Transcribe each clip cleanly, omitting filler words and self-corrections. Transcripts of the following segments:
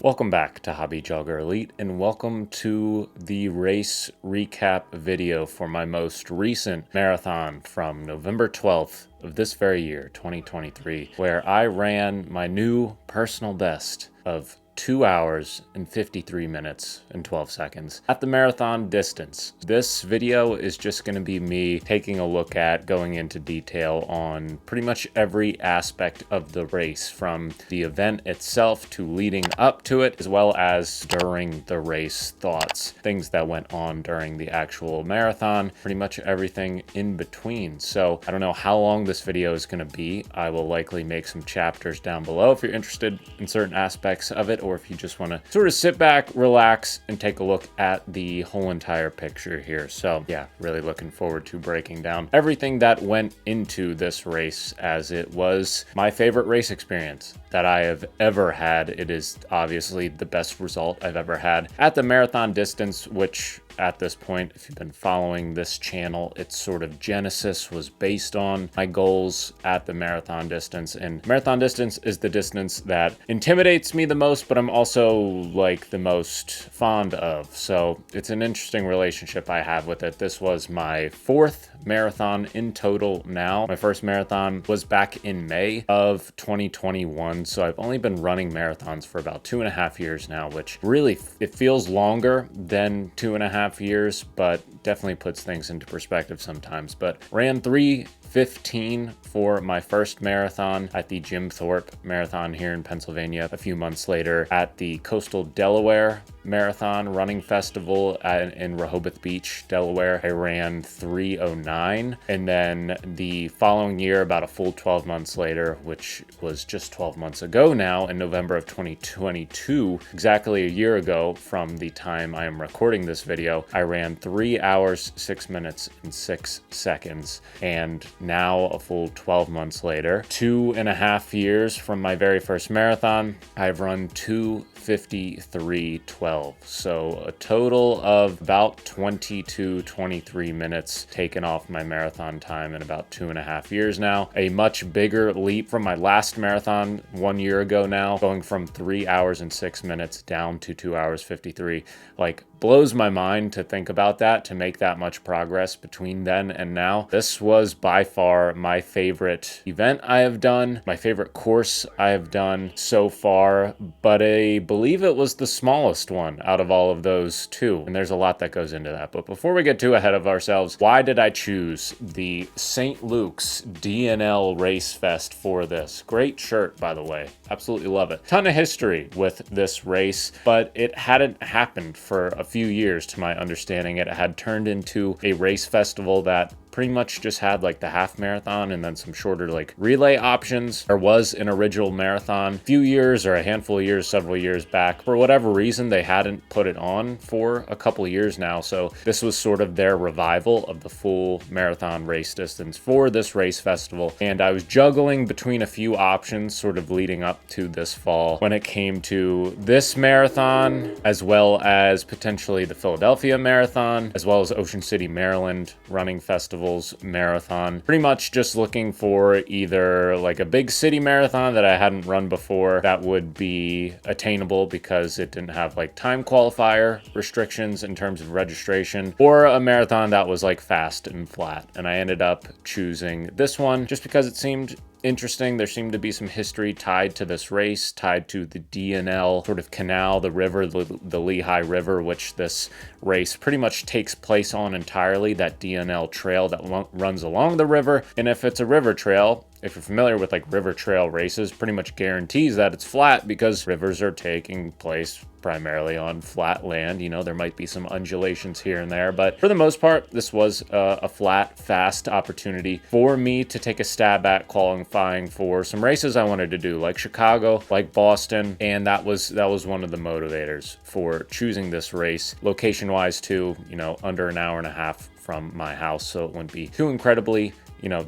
Welcome back to Hobby Jogger Elite, and welcome to the race recap video for my most recent marathon from November 12th of this very year, 2023, where I ran my new personal best of 2 hours and 53 minutes and 12 seconds at the marathon distance. This video is just going to be me taking a look at going into detail on pretty much every aspect of the race, from the event itself to leading up to it, as well as during the race thoughts, things that went on during the actual marathon, pretty much everything in between. So I don't know how long this video is going to be. I will likely make some chapters down below if you're interested in certain aspects of it, or if you just want to sort of sit back, relax, and take a look at the whole entire picture here. So yeah, really looking forward to breaking down everything that went into this race, as it was my favorite race experience that I have ever had. It is obviously the best result I've ever had at the marathon distance, which at this point, if you've been following this channel, its sort of genesis was based on my goals at the marathon distance. And marathon distance is the distance that intimidates me the most, but I'm also like the most fond of. So it's an interesting relationship I have with it. This was my fourth marathon in total now. My first marathon was back in May of 2021. So I've only been running marathons for about 2.5 years now, which really, it feels longer than 2.5 years, but definitely puts things into perspective sometimes. But ran 3:15 for my first marathon at the Jim Thorpe Marathon here in Pennsylvania. A few months later at the Coastal Delaware Marathon Running Festival in Rehoboth Beach, Delaware, I ran 3:09. And then the following year, about a full 12 months later, which was just 12 months ago now, in November of 2022, exactly a year ago from the time I am recording this video, I ran 3 hours, 6 minutes, and 6 seconds. And now, a full 12 months later, 2.5 years from my very first marathon, I've run 2:53:12. So a total of about 23 minutes taken off my marathon time in about 2.5 years now. A much bigger leap from my last marathon 1 year ago now, going from 3 hours and 6 minutes down to 2 hours 53. Like, blows my mind to think about that, to make that much progress between then and now. This was by far my favorite event I have done, my favorite course I have done so far, but I believe it was the smallest one out of all of those too. And there's a lot that goes into that. But before we get too ahead of ourselves, why did I choose the St. Luke's DNL Race Fest for this? Great shirt, by the way. Absolutely love it. Ton of history with this race, but it hadn't happened for a few years to my understanding. It had turned into a race festival that pretty much just had like the half marathon and then some shorter like relay options. There was an original marathon a few years or a handful of years, several years back. For whatever reason, they hadn't put it on for a couple of years now. So this was sort of their revival of the full marathon race distance for this race festival. And I was juggling between a few options sort of leading up to this fall when it came to this marathon, as well as potentially the Philadelphia Marathon, as well as Ocean City, Maryland Running Festival marathon. Pretty much just looking for either like a big city marathon that I hadn't run before that would be attainable because it didn't have like time qualifier restrictions in terms of registration, or a marathon that was like fast and flat. And I ended up choosing this one just because it seemed interesting. There seemed to be some history tied to this race, tied to the DNL sort of canal, the river, the Lehigh River, which this race pretty much takes place on entirely, that DNL trail that runs along the river. And if it's a river trail, if you're familiar with like river trail races, pretty much guarantees that it's flat because rivers are taking place primarily on flat land. You know, there might be some undulations here and there, but for the most part, this was a flat, fast opportunity for me to take a stab at qualifying for some races I wanted to do, like Chicago, like Boston, and that was one of the motivators for choosing this race. Location-wise too, you know, under an hour and a half from my house, so it wouldn't be too incredibly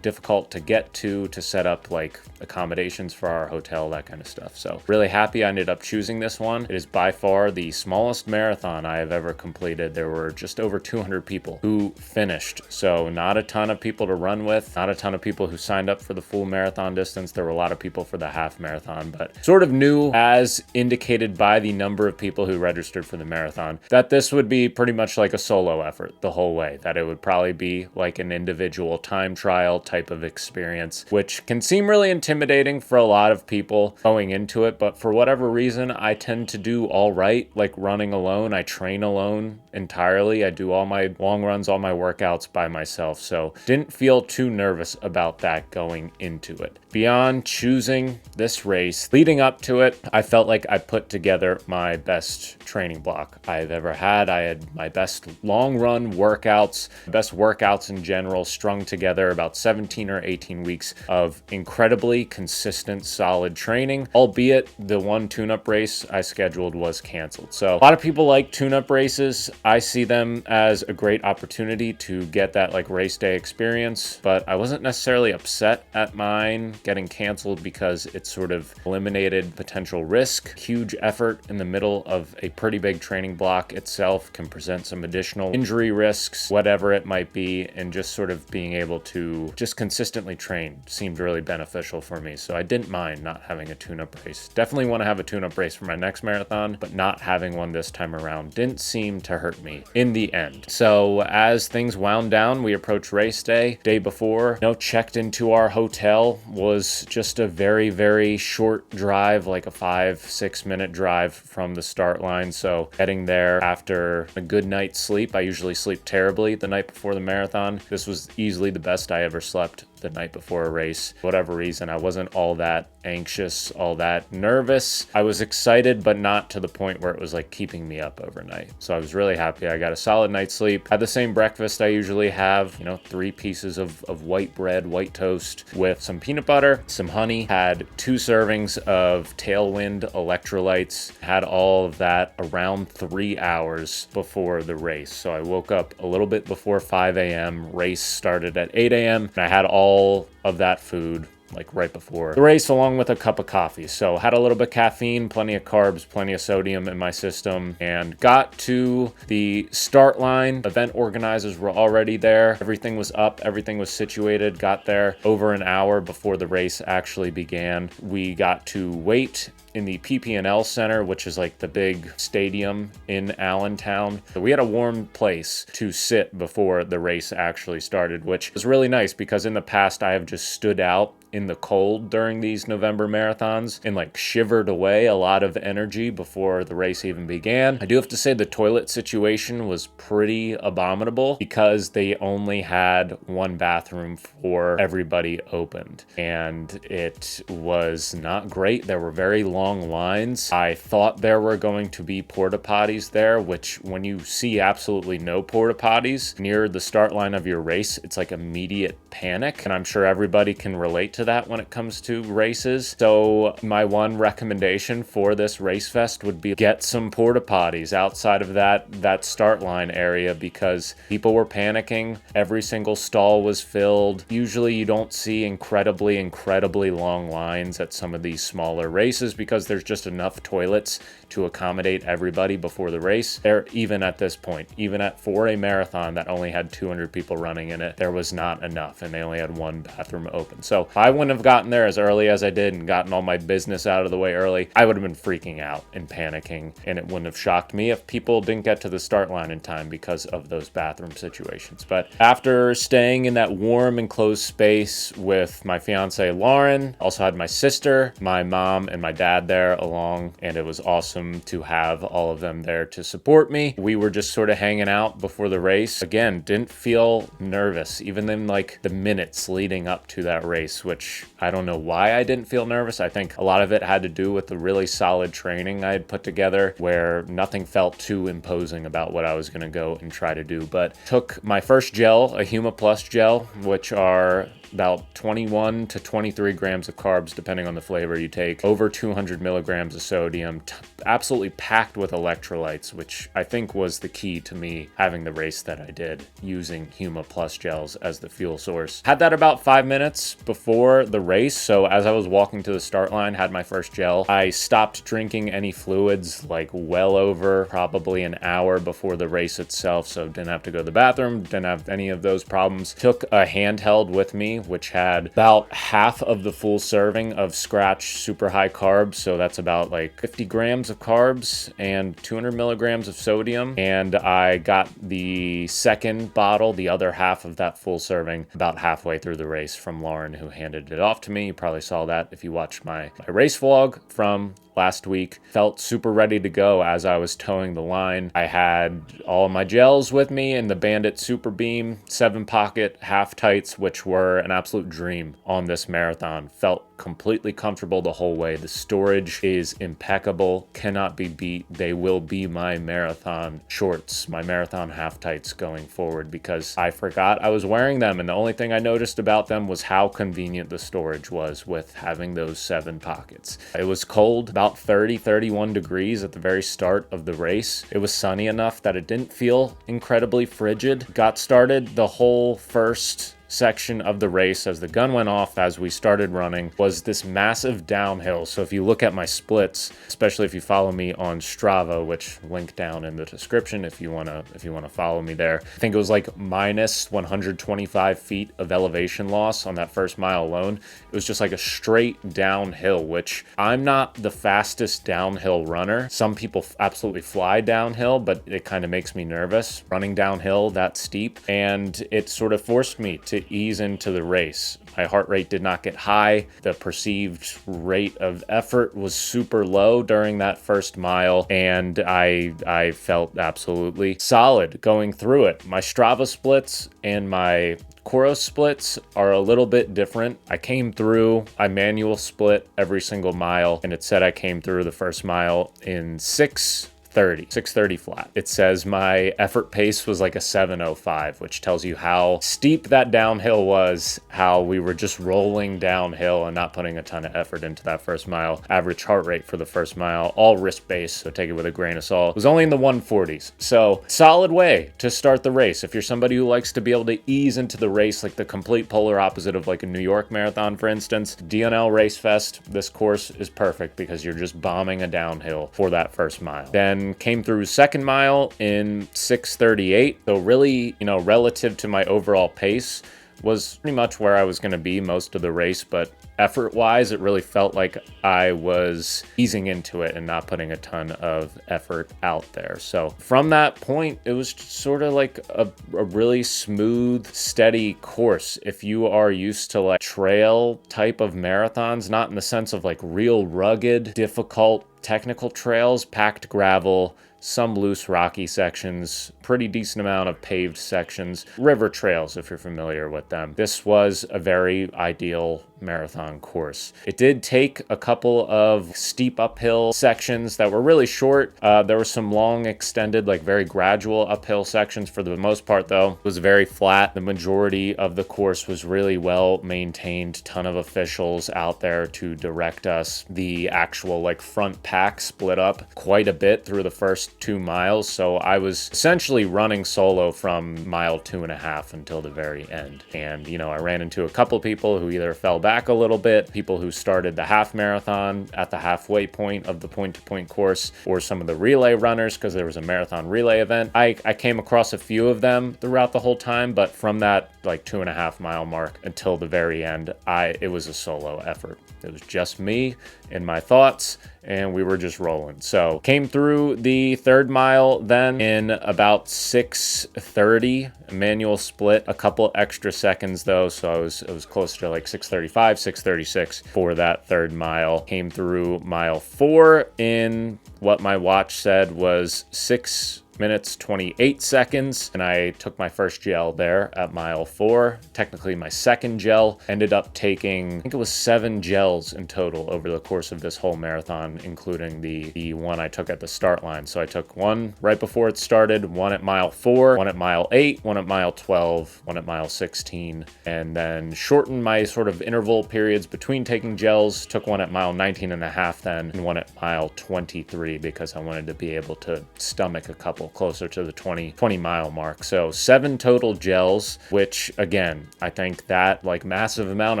difficult to get to set up like accommodations for our hotel, that kind of stuff. So really happy I ended up choosing this one. It is by far the smallest marathon I have ever completed. There were just over 200 people who finished. So not a ton of people to run with, not a ton of people who signed up for the full marathon distance. There were a lot of people for the half marathon, but sort of knew, as indicated by the number of people who registered for the marathon, that this would be pretty much like a solo effort the whole way, that it would probably be like an individual time trial type of experience, which can seem really intimidating for a lot of people going into it. But for whatever reason, I tend to do all right, like running alone. I train alone entirely. I do all my long runs, all my workouts by myself. So didn't feel too nervous about that going into it. Beyond choosing this race, leading up to it, I felt like I put together my best training block I've ever had. I had my best long run workouts, best workouts in general, strung together, about 17 or 18 weeks of incredibly consistent, solid training, albeit the one tune-up race I scheduled was canceled. So a lot of people like tune-up races. I see them as a great opportunity to get that like race day experience, but I wasn't necessarily upset at mine getting canceled because it sort of eliminated potential risk. Huge effort in the middle of a pretty big training block itself can present some additional injury risks, whatever it might be, and just sort of being able to just consistently train seemed really beneficial for me. So I didn't mind not having a tune-up race. Definitely want to have a tune-up race for my next marathon, but not having one this time around didn't seem to hurt me in the end. So as things wound down, we approached race day. Day before, checked into our hotel, was just a very, very short drive, like a 5-6 minute drive from the start line. So getting there after a good night's sleep, I usually sleep terribly the night before the marathon. This was easily the best I ever slept the night before a race. For whatever reason, I wasn't all that anxious, all that nervous. I was excited, but not to the point where it was like keeping me up overnight. So I was really happy. I got a solid night's sleep. Had the same breakfast I usually have, 3 pieces of white bread, white toast with some peanut butter, some honey. Had 2 servings of Tailwind electrolytes. Had all of that around 3 hours before the race. So I woke up a little bit before 5 a.m. Race started at 8 a.m. and I had all of that food like right before the race, along with a cup of coffee. So had a little bit of caffeine, plenty of carbs, plenty of sodium in my system, and got to the start line. Event organizers were already there. Everything was up, everything was situated. Got there over an hour before the race actually began. We got to wait in the PP&L Center, which is like the big stadium in Allentown. So we had a warm place to sit before the race actually started, which was really nice because in the past I have just stood out in the cold during these November marathons and like shivered away a lot of energy before the race even began. I do have to say the toilet situation was pretty abominable because they only had one bathroom for everybody opened, and it was not great. There were very long lines. I thought there were going to be porta potties there, which when you see absolutely no porta potties near the start line of your race, it's like immediate panic, and I'm sure everybody can relate to that when it comes to races. So my one recommendation for this race fest would be get some porta potties outside of that start line area because people were panicking. Every single stall was filled. Usually you don't see incredibly long lines at some of these smaller races because there's just enough toilets to accommodate everybody before the race. There, even at this point, for a marathon that only had 200 people running in it, there was not enough, and they only had one bathroom open. So I wouldn't have gotten there as early as I did and gotten all my business out of the way early. I would have been freaking out and panicking, and it wouldn't have shocked me if people didn't get to the start line in time because of those bathroom situations. But after staying in that warm enclosed space with my fiance Lauren, also had my sister, my mom, and my dad there along, and it was awesome to have all of them there to support me. We were just sort of hanging out before the race. Again, didn't feel nervous, even in like the minutes leading up to that race, which which I don't know why I didn't feel nervous. I think a lot of it had to do with the really solid training I had put together, where nothing felt too imposing about what I was going to go and try to do. But took my first gel, a Huma Plus gel, which are about 21 to 23 grams of carbs, depending on the flavor you take, over 200 milligrams of sodium, absolutely packed with electrolytes, which I think was the key to me having the race that I did, using Huma Plus gels as the fuel source. Had that about 5 minutes before the race, so as I was walking to the start line, had my first gel. I stopped drinking any fluids like well over probably an hour before the race itself, so didn't have to go to the bathroom, didn't have any of those problems. Took a handheld with me, which had about half of the full serving of Skratch super high carbs. So that's about like 50 grams of carbs and 200 milligrams of sodium. And I got the second bottle, the other half of that full serving, about halfway through the race from Lauren, who handed it off to me. You probably saw that if you watched my race vlog from last week. Felt super ready to go as I was towing the line. I had all of my gels with me and the Bandit Super Beam 7-pocket half tights, which were an absolute dream on this marathon. Felt completely comfortable the whole way. The storage is impeccable, cannot be beat. They will be my marathon shorts, my marathon half tights going forward, because I forgot I was wearing them, and the only thing I noticed about them was how convenient the storage was with having those 7 pockets. It was cold, about 31 degrees at the very start of the race. It was sunny enough that it didn't feel incredibly frigid. Got started, the whole first section of the race, as the gun went off as we started running, was this massive downhill. So if you look at my splits, especially if you follow me on Strava, which link down in the description if you want to follow me there, I think it was like minus 125 feet of elevation loss on that first mile alone. It was just like a straight downhill, which I'm not the fastest downhill runner. Some people absolutely fly downhill, but it kind of makes me nervous running downhill that steep, and it sort of forced me to ease into the race. My heart rate did not get high. The perceived rate of effort was super low during that first mile, and I felt absolutely solid going through it. My Strava splits and my Coros splits are a little bit different. I manual split every single mile, and it said I came through the first mile in 6:30 flat. It says my effort pace was like a 7:05, which tells you how steep that downhill was, how we were just rolling downhill and not putting a ton of effort into that first mile. Average heart rate for the first mile, all risk-based, so take it with a grain of salt, was only in the 140s. So solid way to start the race. If you're somebody who likes to be able to ease into the race, like the complete polar opposite of like a New York marathon, for instance, DNL Race Fest, this course is perfect because you're just bombing a downhill for that first mile. Then came through second mile in 6:38. So really, relative to my overall pace, was pretty much where I was going to be most of the race, but effort-wise, it really felt like I was easing into it and not putting a ton of effort out there. So from that point, it was sort of like a really smooth, steady course. If you are used to like trail type of marathons, not in the sense of like real rugged, difficult, technical trails, packed gravel, some loose rocky sections, pretty decent amount of paved sections, river trails if you're familiar with them. This was a very ideal marathon course. It did take a couple of steep uphill sections that were really short. There were some long, extended, like very gradual uphill sections. For the most part, though, it was very flat. The majority of the course was really well maintained. Ton of officials out there to direct us. The actual like front pack split up quite a bit through the first 2 miles. So I was essentially running solo from mile 2.5 until the very end. And, I ran into a couple people who either fell back a little bit, people who started the half marathon at the halfway point of the point-to-point course, or some of the relay runners, because there was a marathon relay event. I came across a few of them throughout the whole time, but from that like 2.5 mile mark until the very end, it was a solo effort. It was just me and my thoughts, and we were just rolling. So came through the third mile then in about 6:30, manual split, a couple extra seconds though, so it was closer to like 6:35, 6:36 for that third mile. Came through mile 4 in what my watch said was 6 minutes 28 seconds, and I took my first gel there at mile 4. Technically my second gel. Ended up taking, I think it was 7 gels in total over the course of this whole marathon, including the one I took at the start line. So I took one right before it started, one at mile 4, one at mile 8, one at mile 12, one at mile 16, and then shortened my sort of interval periods between taking gels. Took one at mile 19 and a half then, and one at mile 23 because I wanted to be able to stomach a couple closer to the 20 mile mark. So 7 total gels, which again, I think that like massive amount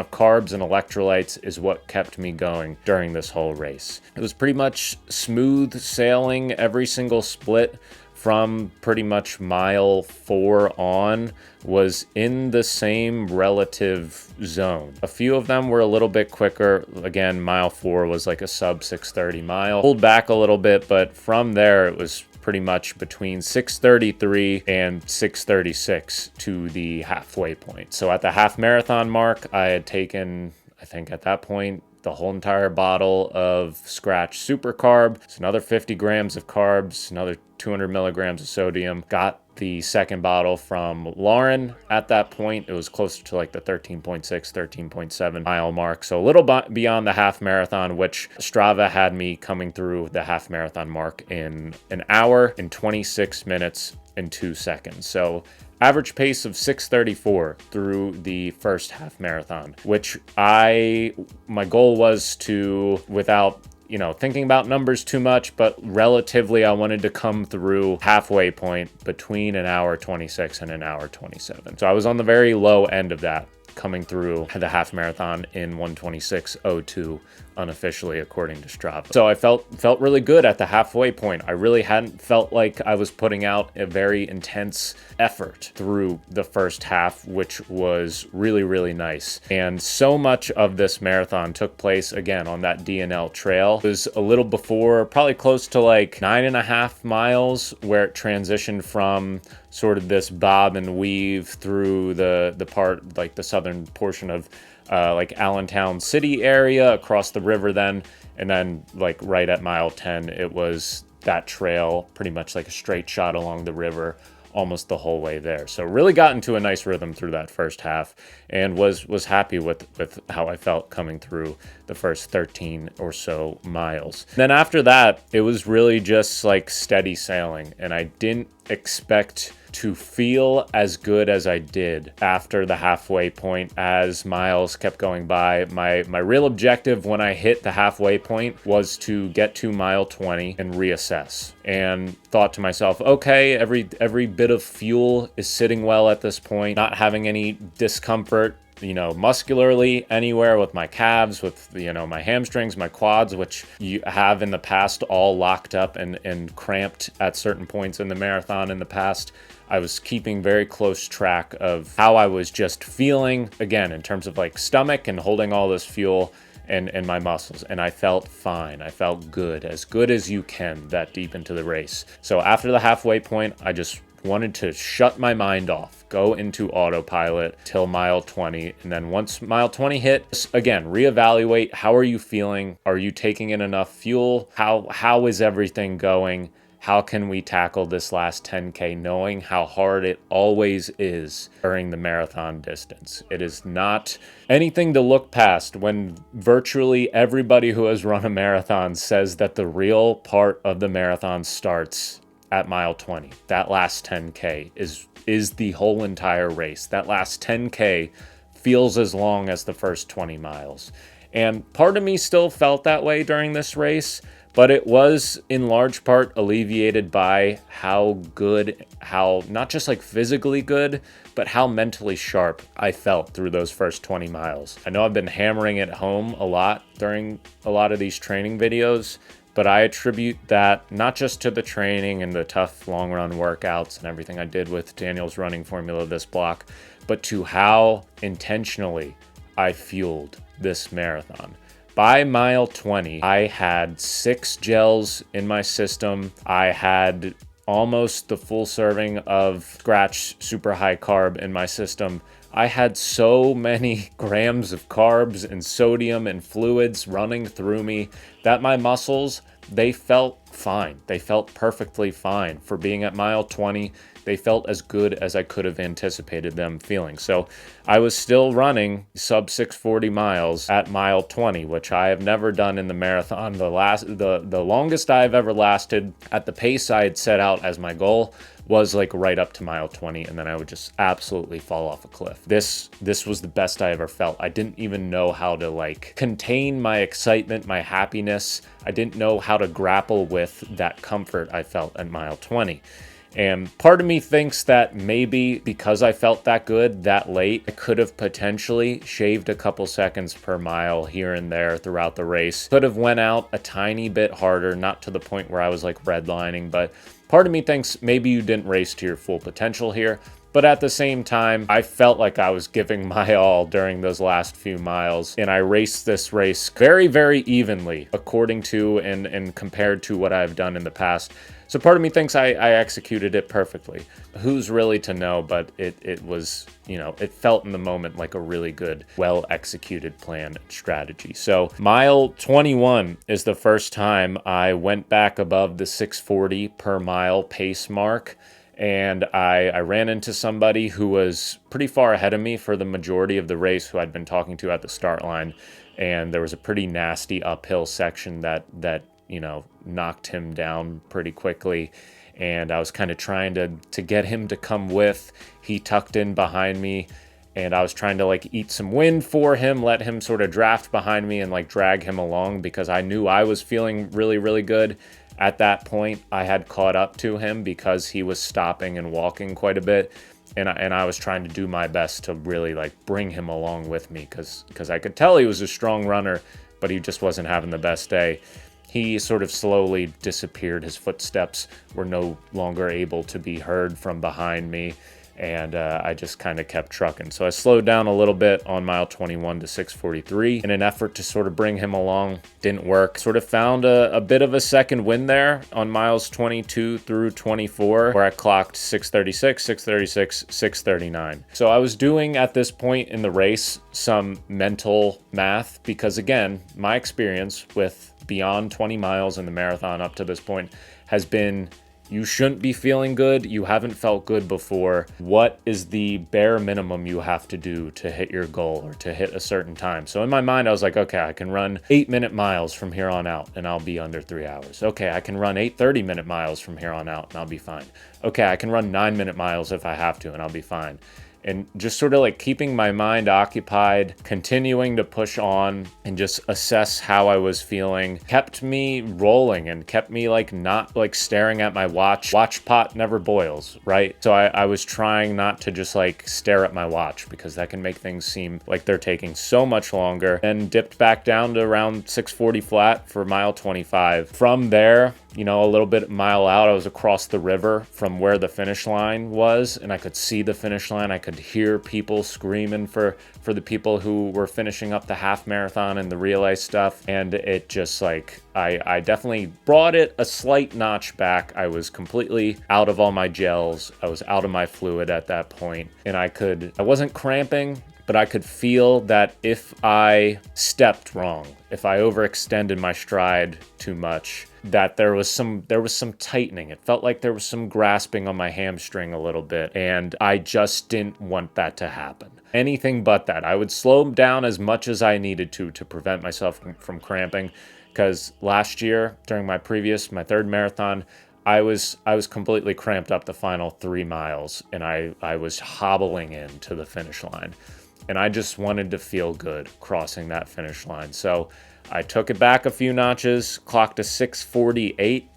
of carbs and electrolytes is what kept me going during this whole race. It was pretty much smooth sailing every single split. From pretty much mile 4 on was in the same relative zone. A few of them were a little bit quicker. Again, mile 4 was like a sub 6:30 mile. Pulled back a little bit, but from there it was pretty much between 6:33 and 6:36 to the halfway point. So at the half marathon mark, I had taken, I think at that point, the whole entire bottle of Scratch Super Carb. It's another 50 grams of carbs, another 200 milligrams of sodium. Got the second bottle from Lauren. At that point, it was closer to like the 13.6, 13.7 mile mark. So a little beyond the half marathon, which Strava had me coming through the half marathon mark in an hour and 26 minutes and 2 seconds. So average pace of 6:34 through the first half marathon, which my goal was to, without thinking about numbers too much, but relatively, I wanted to come through halfway point between an hour 26 and an hour 27. So I was on the very low end of that, coming through the half marathon in 1:26:02 unofficially according to Strava. So I felt really good at the halfway point. I really hadn't felt like I was putting out a very intense effort through the first half, which was really, really nice. And so much of this marathon took place again on that DNL trail. It was a little before, probably close to like 9.5 miles, where it transitioned from sort of this bob and weave through the part, like the southern portion of like Allentown City area, across the river then, and then like right at mile 10, it was that trail, pretty much like a straight shot along the river almost the whole way there. So really got into a nice rhythm through that first half, and was happy with how I felt coming through the first 13 or so miles. Then after that, it was really just like steady sailing, and I didn't expect to feel as good as I did after the halfway point as miles kept going by. My real objective when I hit the halfway point was to get to mile 20 and reassess, and thought to myself, okay, every bit of fuel is sitting well at this point, not having any discomfort muscularly anywhere with my calves, with my hamstrings, my quads, which you have in the past all locked up and cramped at certain points in the marathon in the past. I was keeping very close track of how I was just feeling, again, in terms of like stomach and holding all this fuel and my muscles. And I felt fine. I felt good as you can that deep into the race. So after the halfway point, I just wanted to shut my mind off, go into autopilot till mile 20. And then once mile 20 hit, again, reevaluate. How are you feeling? Are you taking in enough fuel? How is everything going? How can we tackle this last 10K, knowing how hard it always is during the marathon distance? It is not anything to look past when virtually everybody who has run a marathon says that the real part of the marathon starts at mile 20. That last 10K is the whole entire race. That last 10K feels as long as the first 20 miles. And part of me still felt that way during this race, but it was in large part alleviated by how not just like physically good, but how mentally sharp I felt through those first 20 miles. I know I've been hammering it home a lot during a lot of these training videos, but I attribute that not just to the training and the tough long run workouts and everything I did with Daniel's running formula this block, but to how intentionally I fueled this marathon. By mile 20, I had 6 gels in my system. I had almost the full serving of Scratch Super High Carb in my system. I had so many grams of carbs and sodium and fluids running through me that my muscles, they felt fine. They felt perfectly fine. For being at mile 20, they felt as good as I could have anticipated them feeling. So I was still running sub 640 miles at mile 20, which I have never done in the marathon. The longest I've ever lasted at the pace I had set out as my goal was like right up to mile 20, and then I would just absolutely fall off a cliff. This was the best I ever felt. I didn't even know how to like contain my excitement, my happiness. I didn't know how to grapple with that comfort I felt at mile 20. And part of me thinks that maybe because I felt that good that late, I could have potentially shaved a couple seconds per mile here and there throughout the race. Could have went out a tiny bit harder, not to the point where I was like redlining, but part of me thinks maybe you didn't race to your full potential here. But at the same time, I felt like I was giving my all during those last few miles. And I raced this race very, very evenly according to and compared to what I've done in the past. So part of me thinks I executed it perfectly. Who's really to know, but it was, it felt in the moment like a really good, well-executed plan and strategy. So mile 21 is the first time I went back above the 640 per mile pace mark. And I ran into somebody who was pretty far ahead of me for the majority of the race, who I'd been talking to at the start line. And there was a pretty nasty uphill section that knocked him down pretty quickly. And I was kind of trying to get him to come with. He tucked in behind me, and I was trying to like eat some wind for him, let him sort of draft behind me and like drag him along, because I knew I was feeling really, really good. At that point, I had caught up to him because he was stopping and walking quite a bit. And I was trying to do my best to really like bring him along with me, because I could tell he was a strong runner, but he just wasn't having the best day. He sort of slowly disappeared. His footsteps were no longer able to be heard from behind me. And I just kind of kept trucking. So I slowed down a little bit on mile 21 to 6:43 in an effort to sort of bring him along. Didn't work. Sort of found a bit of a second win there on miles 22 through 24, where I clocked 6:36, 6:36, 6:39. So I was doing at this point in the race some mental math, because again, my experience with beyond 20 miles in the marathon up to this point has been, you shouldn't be feeling good. You haven't felt good before. What is the bare minimum you have to do to hit your goal or to hit a certain time? So in my mind, I was like, okay, I can run 8-minute miles from here on out and I'll be under 3 hours. Okay, I can run 8 30-minute miles from here on out and I'll be fine. Okay, I can run 9-minute miles if I have to and I'll be fine. And just sort of like keeping my mind occupied, continuing to push on and just assess how I was feeling, kept me rolling and kept me like not like staring at my watch. Watch pot never boils, right? So I was trying not to just like stare at my watch, because that can make things seem like they're taking so much longer. And dipped back down to around 640 flat for mile 25. From there, a little bit mile out, I was across the river from where the finish line was, and I could see the finish line. I could hear people screaming for the people who were finishing up the half marathon and the relay stuff. And it just like, I definitely brought it a slight notch back. I was completely out of all my gels. I was out of my fluid at that point, and I wasn't cramping, but I could feel that if I stepped wrong, if I overextended my stride too much, that there was some tightening. It felt like there was some grasping on my hamstring a little bit, and I just didn't want that to happen. Anything but that. I would slow down as much as I needed to prevent myself from cramping, because last year during my third marathon, I was completely cramped up the final 3 miles, and I was hobbling in to the finish line. And I just wanted to feel good crossing that finish line. So I took it back a few notches, clocked a 6:48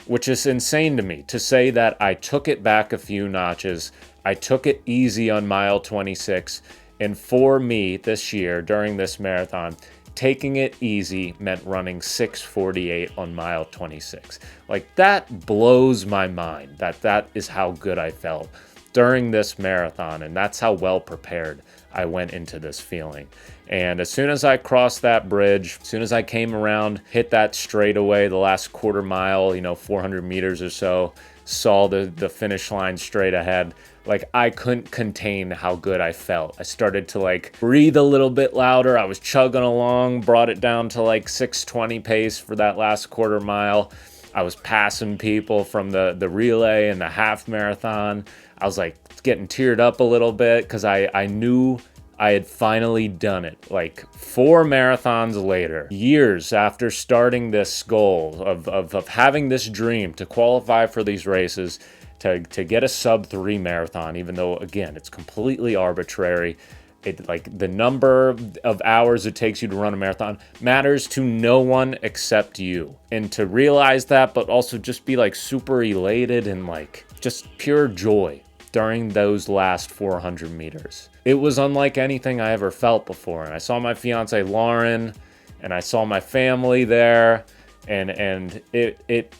which is insane to me to say that I took it back a few notches. I took it easy on mile 26. And for me this year during this marathon, taking it easy meant running 6:48 on mile 26. Like, that blows my mind that is how good I felt during this marathon, and that's how well prepared I went into this feeling. And as soon as I crossed that bridge, as soon as I came around, hit that straightaway, the last quarter mile, 400 meters or so, saw the finish line straight ahead, like I couldn't contain how good I felt. I started to like breathe a little bit louder. I was chugging along, brought it down to like 6:20 pace for that last quarter mile. I was passing people from the relay and the half marathon. I was like getting teared up a little bit because I knew I had finally done it. Like 4 marathons later, years after starting this goal of having this dream to qualify for these races, to get a sub 3 marathon, even though again, it's completely arbitrary. It, like, the number of hours it takes you to run a marathon matters to no one except you. And to realize that, but also just be like super elated and like just pure joy during those last 400 meters. It was unlike anything I ever felt before. And I saw my fiance Lauren, and I saw my family there, and it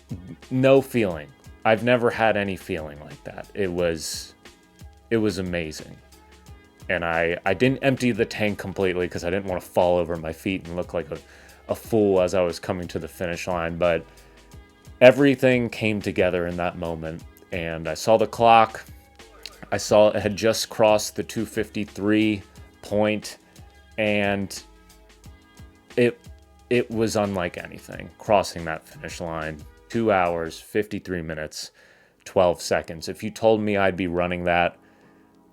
no feeling. I've never had any feeling like that. It was amazing. And I didn't empty the tank completely because I didn't want to fall over my feet and look like a fool as I was coming to the finish line. But everything came together in that moment. And I saw the clock. I saw it had just crossed the 2:53 point. And it was unlike anything, crossing that finish line. 2 hours, 53 minutes, 12 seconds. If you told me I'd be running that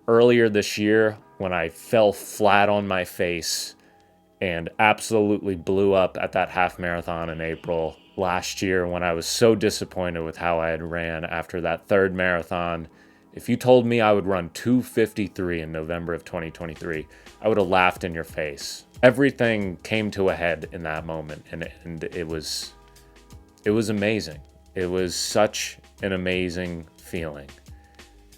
earlier this year, when I fell flat on my face and absolutely blew up at that half marathon in April last year, when I was so disappointed with how I had ran after that 3rd marathon, if you told me I would run 2:53 in November of 2023, I would have laughed in your face. Everything came to a head in that moment, and it was amazing. It was such an amazing feeling.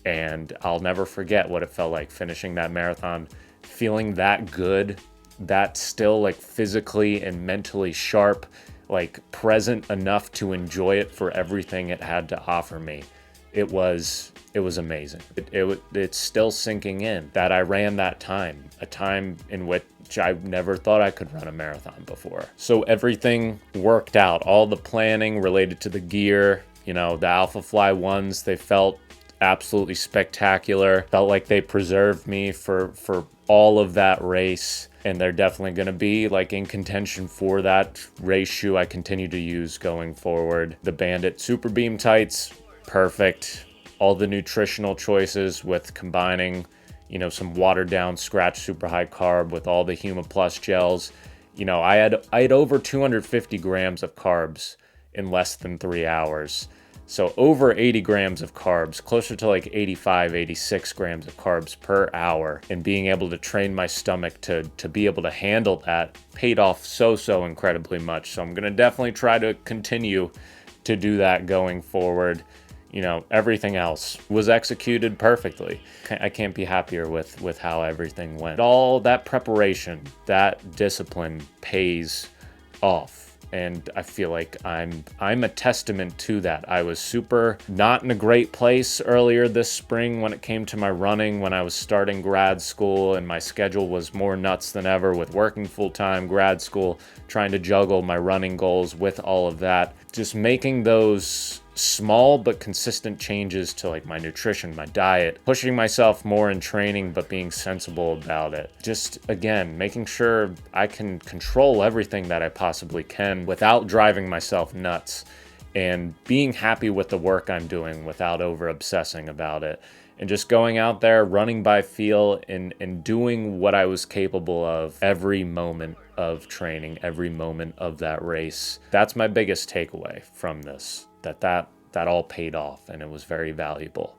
And I'll never forget what it felt like finishing that marathon, feeling that good, that still like physically and mentally sharp, like present enough to enjoy it for everything it had to offer me. It was amazing. It's still sinking in that I ran that time, a time in which I never thought I could run a marathon before. So everything worked out. All the planning related to the gear, the Alphafly ones, they felt absolutely spectacular. Felt like they preserved me for all of that race, and they're definitely going to be like in contention for that race shoe I continue to use going forward. The Bandit Super Beam tights, perfect. All the nutritional choices with combining, some watered down scratch super high carb with all the Huma Plus gels. I had over 250 grams of carbs in less than 3 hours. So over 80 grams of carbs, closer to like 85, 86 grams of carbs per hour, and being able to train my stomach to be able to handle that paid off so incredibly much. So I'm going to definitely try to continue to do that going forward. Everything else was executed perfectly. I can't be happier with how everything went. All that preparation, that discipline pays off. And I feel like I'm a testament to that. I was super not in a great place earlier this spring when it came to my running, when I was starting grad school and my schedule was more nuts than ever with working full-time, grad school, trying to juggle my running goals with all of that. Just making those small but consistent changes to like my nutrition, my diet, pushing myself more in training but being sensible about it. Just again, making sure I can control everything that I possibly can without driving myself nuts, and being happy with the work I'm doing without over obsessing about it, and just going out there, running by feel, and doing what I was capable of every moment of training, every moment of that race. That's my biggest takeaway from this. That all paid off, and it was very valuable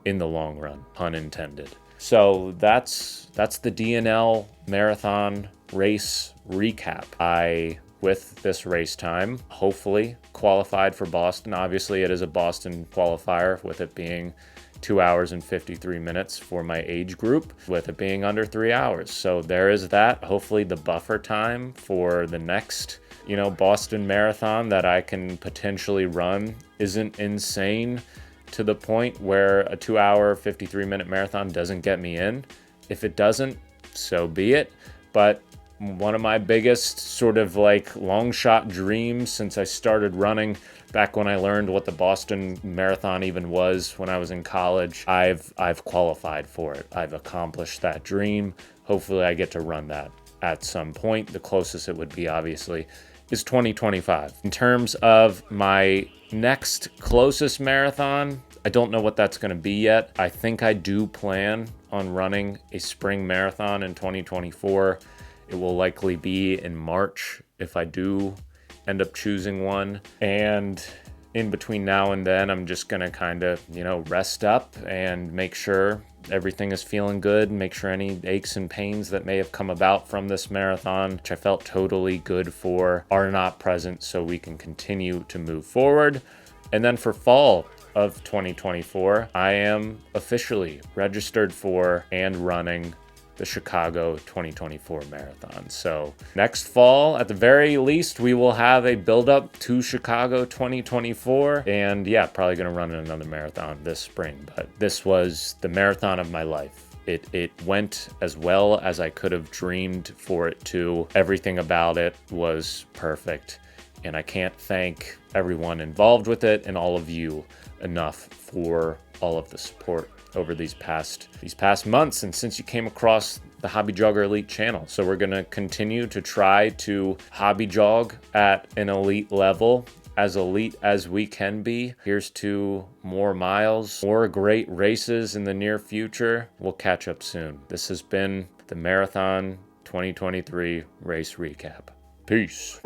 in the long run, pun intended. So that's the DNL marathon race recap. I, with this race time, hopefully qualified for Boston. Obviously, it is a Boston qualifier, with it being 2 hours and 53 minutes for my age group, with it being under 3 hours. So there is that. Hopefully the buffer time for the next Boston Marathon that I can potentially run isn't insane to the point where a 2 hour, 53 minute marathon doesn't get me in. If it doesn't, so be it. But one of my biggest sort of like long shot dreams since I started running back when I learned what the Boston Marathon even was when I was in college. I've qualified for it. I've accomplished that dream. Hopefully I get to run that at some point. The closest it would be, obviously, is 2025. In terms of my next closest marathon, I don't know what that's going to be yet. I think I do plan on running a spring marathon in 2024. It will likely be in March if I do end up choosing one. And in between now and then, I'm just going to kind of, rest up and make sure everything is feeling good, make sure any aches and pains that may have come about from this marathon, which I felt totally good for, are not present, so we can continue to move forward. And then for fall of 2024, I am officially registered for and running the Chicago 2024 Marathon. So next fall, at the very least, we will have a build-up to Chicago 2024. And yeah, probably going to run another marathon this spring. But this was the marathon of my life. It went as well as I could have dreamed for it to. Everything about it was perfect. And I can't thank everyone involved with it and all of you enough for all of the support over these past months and since you came across the Hobby Jogger Elite channel. So we're going to continue to try to hobby jog at an elite level, as elite as we can be. Here's to more miles, more great races in the near future. We'll catch up soon. This has been the Marathon 2023 race recap. Peace.